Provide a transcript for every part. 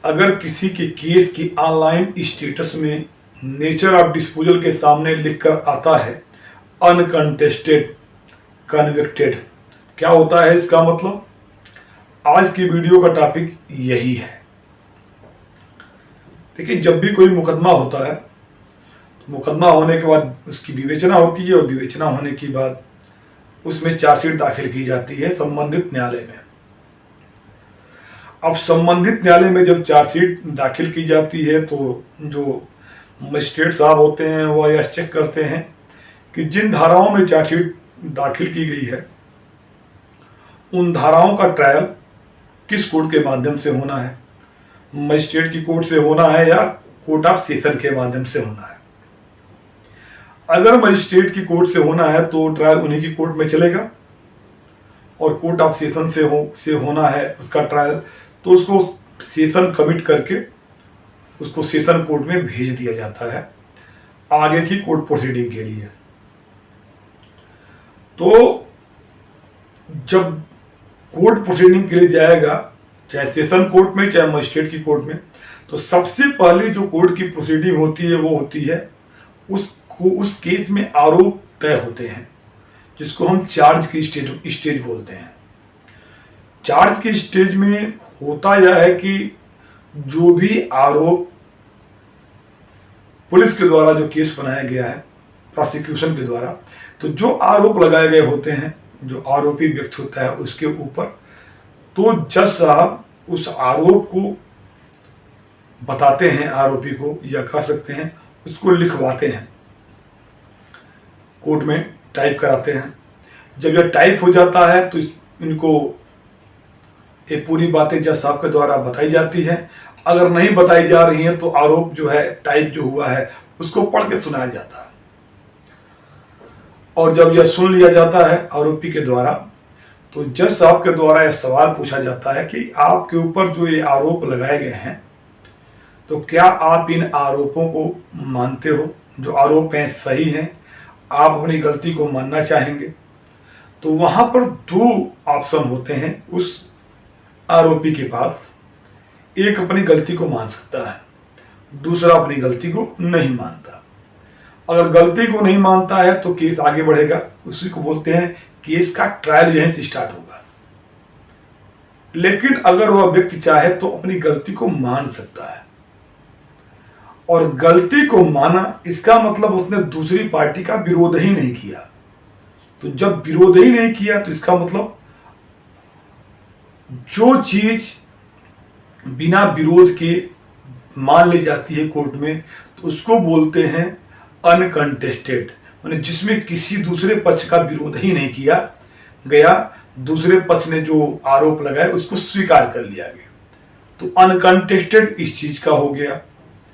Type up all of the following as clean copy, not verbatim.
अगर किसी के केस की ऑनलाइन स्टेटस में नेचर ऑफ डिस्पोजल के सामने लिखकर आता है अनकंटेस्टेड कन्विक्टेड, क्या होता है इसका मतलब? आज की वीडियो का टॉपिक यही है। देखिए, जब भी कोई मुकदमा होता है तो मुकदमा होने के बाद उसकी विवेचना होती है और विवेचना होने के बाद उसमें चार्जशीट दाखिल की जाती है संबंधित न्यायालय में। अब संबंधित न्यायालय में जब चार्जशीट दाखिल की जाती है तो जो मजिस्ट्रेट साहब होते हैं वह यह चेक करते हैं कि जिन धाराओं में चार्जशीट दाखिल की गई है उन धाराओं का ट्रायल किस कोर्ट के माध्यम से होना है, मजिस्ट्रेट की कोर्ट से होना है या कोर्ट ऑफ सेशन के माध्यम से होना है। अगर मजिस्ट्रेट की कोर्ट से होना है तो ट्रायल उन्हीं की कोर्ट में चलेगा और कोर्ट ऑफ सेशन से होना है उसका ट्रायल, तो उसको सेशन कमिट करके उसको सेशन कोर्ट में भेज दिया जाता है आगे की कोर्ट प्रोसीडिंग के लिए। तो जब कोर्ट प्रोसीडिंग के लिए जाएगा, चाहे सेशन कोर्ट में चाहे मजिस्ट्रेट की कोर्ट में, तो सबसे पहले जो कोर्ट की प्रोसीडिंग होती है वो होती है उस केस में आरोप तय होते हैं जिसको हम चार्ज की स्टेज बोलते हैं। चार्ज की स्टेज में होता यह है कि जो भी आरोप पुलिस के द्वारा जो केस बनाया गया है प्रोसिक्यूशन के द्वारा, तो जो आरोप लगाए गए होते हैं, जो आरोपी व्यक्ति होता है उसके ऊपर, तो जज साहब उस आरोप को बताते हैं आरोपी को, या कह सकते हैं उसको लिखवाते हैं, कोर्ट में टाइप कराते हैं। जब यह टाइप हो जाता है तो इनको ये पूरी बातें जज साहब के द्वारा बताई जाती है। अगर नहीं बताई जा रही हैं तो आरोप जो है टाइप जो हुआ है उसको पढ़ के सुनाया जाता है। और जब यह सुन लिया जाता है आरोपी के द्वारा तो जज साहब के द्वारा यह सवाल पूछा जाता है कि आपके ऊपर जो ये आरोप लगाए गए हैं तो क्या आप इन आरोपों को मानते हो, जो आरोप हैं सही हैं, आप अपनी गलती को मानना चाहेंगे? तो वहां पर दो ऑप्शन होते हैं उस आरोपी के पास। एक अपनी गलती को मान सकता है, दूसरा अपनी गलती को नहीं मानता। अगर गलती को नहीं मानता है तो केस आगे बढ़ेगा, उसी को बोलते हैं केस का ट्रायल यहीं से स्टार्ट होगा। लेकिन अगर वह व्यक्ति चाहे तो अपनी गलती को मान सकता है, और गलती को माना इसका मतलब उसने दूसरी पार्टी का विरोध ही नहीं किया। तो जब विरोध ही नहीं किया तो इसका मतलब जो चीज बिना विरोध के मान ली जाती है कोर्ट में तो उसको बोलते हैं अनकंटेस्टेड, माने जिसमें किसी दूसरे पक्ष का विरोध ही नहीं किया गया, दूसरे पक्ष ने जो आरोप लगाए उसको स्वीकार कर लिया गया। तो अनकंटेस्टेड इस चीज का हो गया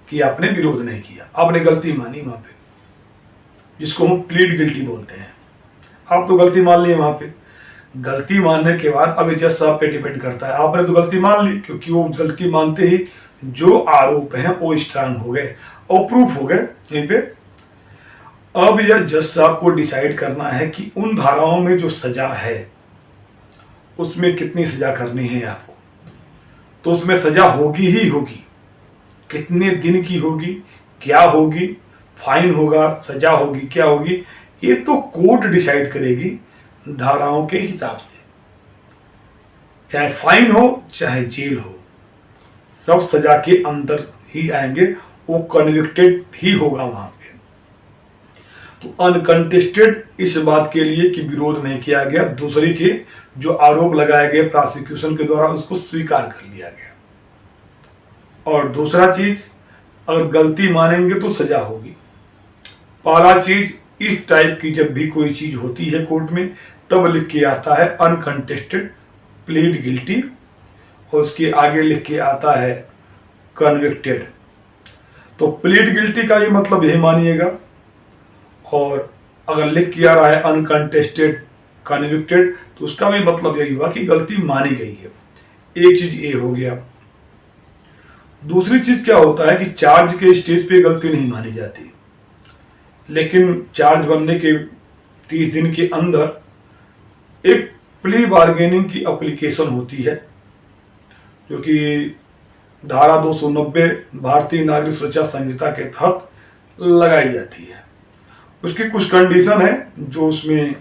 कि आपने विरोध नहीं किया, आपने गलती मानी वहां पे, जिसको हम प्लीड गिल्टी बोलते हैं। आप तो गलती मान ली वहां पे, गलती मानने के बाद अब जज साहब पे डिपेंड करता है। आपने तो गलती मान ली, क्योंकि वो गलती मानते ही जो आरोप हैं वो स्ट्रांग हो गए और प्रूफ हो गए यहीं पे। अब यह जज साहब को डिसाइड करना है कि उन धाराओं में जो सजा है उसमें कितनी सजा करनी है आपको। तो उसमें सजा होगी ही होगी, कितने दिन की होगी, क्या होगी, फाइन होगा, सजा होगी, क्या होगी, ये तो कोर्ट डिसाइड करेगी धाराओं के हिसाब से। चाहे फाइन हो चाहे जेल हो, सब सजा के अंदर ही आएंगे, वो कन्विक्टेड ही होगा वहां पे। तो अनकंटेस्टेड इस बात के लिए कि विरोध नहीं किया गया, दूसरे के जो आरोप लगाए गए प्रोसिक्यूशन के द्वारा उसको स्वीकार कर लिया गया। और दूसरा चीज, अगर गलती मानेंगे तो सजा होगी। पहला चीज, इस टाइप की जब भी कोई चीज होती है कोर्ट में तब लिख के आता है अनकंटेस्टेड प्लीड गिल्टी, और उसके आगे लिख के आता है कन्विक्टेड। तो प्लीड गिल्टी का ये मतलब यही मानिएगा, और अगर लिख के आ रहा है अनकंटेस्टेड कन्विक्टेड तो उसका भी मतलब यही हुआ कि गलती मानी गई है। एक चीज ये हो गया। दूसरी चीज क्या होता है कि चार्ज के स्टेज पे गलती नहीं मानी जाती, लेकिन चार्ज बनने के 30 दिन के अंदर एक प्ली बार्गेनिंग की एप्लीकेशन होती है, जो कि धारा 290 भारतीय नागरिक सुरक्षा संहिता के तहत लगाई जाती है। उसकी कुछ कंडीशन है जो उसमें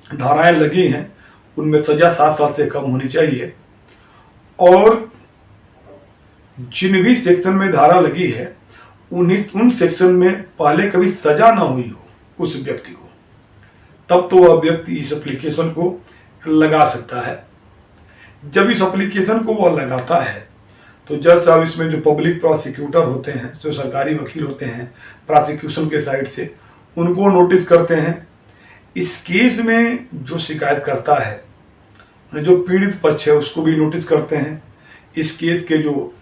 धाराएं लगी हैं, उनमें सजा 7 साल से कम होनी चाहिए, और जिन भी सेक्शन में धारा लगी है उन सेक्शन में पहले कभी सजा ना हुई हो उस व्यक्ति को, तब तो वह व्यक्ति इस एप्लीकेशन को लगा सकता है। जब इस एप्लीकेशन को वह लगाता है तो जज साहब इसमें जो पब्लिक प्रोसिक्यूटर होते हैं, जो सरकारी वकील होते हैं प्रोसिक्यूशन के साइड से, उनको नोटिस करते हैं। इस केस में जो शिकायत करता है, जो पीड़ित पक्ष है, उसको भी नोटिस करते हैं। इस केस के जो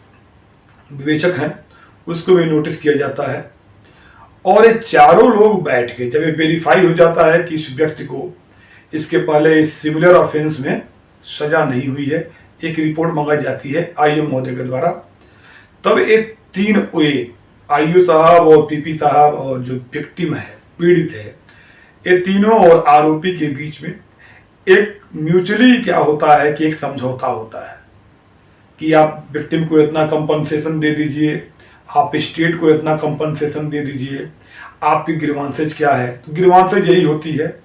विवेचक हैं उसको भी नोटिस किया जाता है। और ये चारों लोग बैठ के जब ये वेरीफाई हो जाता है कि इस व्यक्ति को इसके पहले सिमिलर ऑफेंस में सजा नहीं हुई है, एक रिपोर्ट मंगाई जाती है आईओ महोदय के द्वारा, तब ये 3 आईओ साहब और पीपी साहब और जो विक्टिम है, पीड़ित है, ये तीनों और आरोपी के बीच में एक म्यूचुअली क्या होता है कि एक समझौता होता है कि आप विक्टिम को इतना कंपनसेशन दे दीजिए, आप स्टेट को इतना कंपनसेशन दे दीजिए, आपकी ग्रीवांसेज क्या है। तो ग्रीवांसेज यही होती है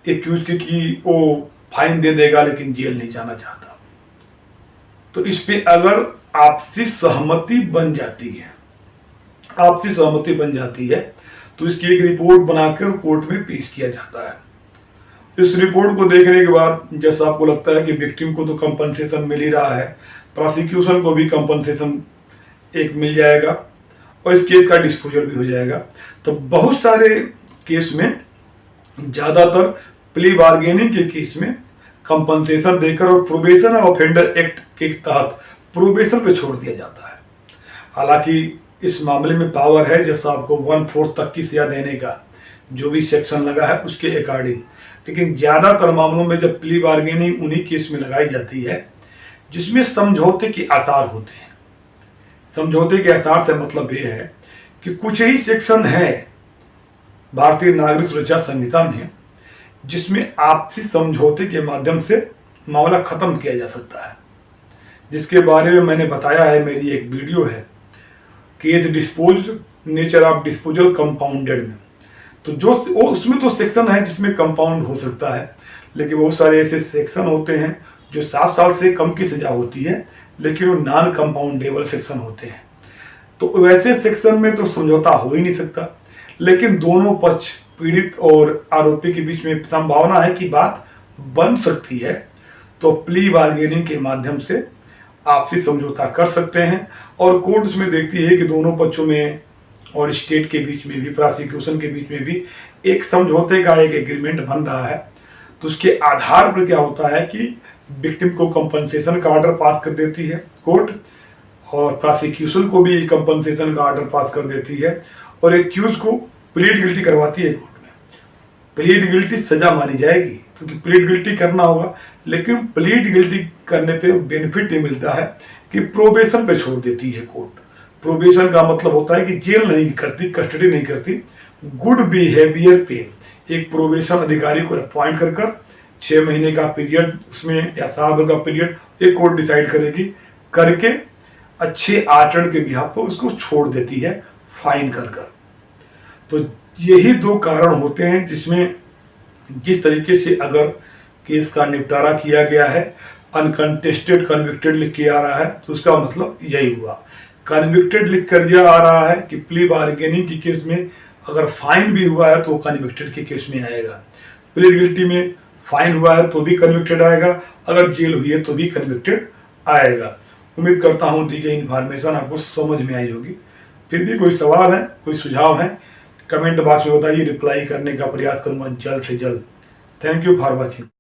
एक्यूज की कि वो फाइन दे देगा लेकिन जेल नहीं जाना चाहता। तो इस पे अगर आपसी सहमति बन जाती है, तो इसकी एक रिपोर्ट बनाकर कोर्ट में पेश किया जाता है। इस रिपोर्ट को देखने के बाद जैसा आपको लगता है कि विक्टिम को तो कंपनसेशन मिल ही रहा है, प्रोसिक्यूशन को भी कंपनसेशन एक मिल जाएगा और इस केस का डिस्पोजल भी हो जाएगा। तो बहुत सारे केस में, ज़्यादातर प्ली बार्गेनिंग के केस में कंपनसेशन देकर और प्रोबेशन ऑफेंडर एक्ट के तहत प्रोबेशन पे छोड़ दिया जाता है। हालांकि इस मामले में पावर है जैसा आपको 1/4 तक की सजा देने का जो भी सेक्शन लगा है उसके अकॉर्डिंग, लेकिन ज़्यादातर मामलों में जब प्ली बार्गेनिंग उन्हीं केस में लगाई जाती है जिसमें समझौते के आसार होते हैं। समझौते के आसार से मतलब ये है कि कुछ ही सेक्शन है भारतीय नागरिक सुरक्षा संहिता में जिसमें आपसी समझौते के माध्यम से मामला खत्म किया जा सकता है, जिसके बारे में मैंने बताया है, मेरी एक वीडियो है case disposed nature of disposal compounded में। तो जो उसमें तो सेक्शन है जिसमें कंपाउंड हो सकता है, लेकिन बहुत सारे ऐसे सेक्शन होते हैं जो 7 साल से कम की सजा होती है लेकिन वो नॉन कंपाउंडेबल सेक्शन होते हैं। तो वैसे सेक्शन में तो समझौता हो ही नहीं सकता, लेकिन दोनों पक्ष पीड़ित और आरोपी के बीच में संभावना है कि बात बन सकती है, तो प्ली बार्गेनिंग के माध्यम से आपसी समझौता कर सकते हैं। और कोर्ट इसमें देखती है कि दोनों पक्षों में और स्टेट के बीच में भी, प्रोसिक्यूशन के बीच में भी एक समझौते का एक एग्रीमेंट बन रहा है। तो उसके आधार पर क्या होता है कि विक्टिम को कंपनसेशन का ऑर्डर पास कर देती है कोर्ट, और प्रोसिक्यूशन को भी कंपनसेशन का ऑर्डर पास कर देती है, और एक्यूज को प्लीड गिल्टी करवाती है कोर्ट में। प्लीड गिल्टी सजा मानी जाएगी क्योंकि प्लीड गिल्टी करना होगा, लेकिन प्लीड गिल्टी करने पे बेनिफिट ये मिलता है कि प्रोबेशन पे छोड़ देती है कोर्ट। प्रोबेशन का मतलब होता है कि जेल नहीं करती, कस्टडी नहीं करती, गुड बिहेवियर पे एक प्रोबेशन अधिकारी को अपॉइंट कर 6 महीने का पीरियड उसमें या साल भर का पीरियड एक कोर्ट डिसाइड करेगी, करके अच्छे आचरण के बिहाफ पर उसको छोड़ देती है फाइन कर। तो यही 2 कारण होते हैं जिसमें जिस तरीके से अगर केस का निपटारा किया गया है, अनकंटेस्टेड कन्विक्टेड लिख के आ रहा है, तो उसका मतलब यही हुआ। कन्विक्टेड लिख कर यह आ रहा है कि प्ली बार्गेनिंग के केस में अगर फाइन भी हुआ है तो वो कन्विक्टेड के केस में आएगा, प्ली गिल्टी में फाइन हुआ है तो भी कन्विक्टेड आएगा, अगर जेल हुई है तो भी कन्विक्टेड आएगा। उम्मीद करता हूँ दी गई इन्फॉर्मेशन आपको समझ में आई होगी। फिर भी कोई सवाल है, कोई सुझाव है, कमेंट बॉक्स में बताइए, रिप्लाई करने का प्रयास करूंगा जल्द से जल्द। Thank you for watching.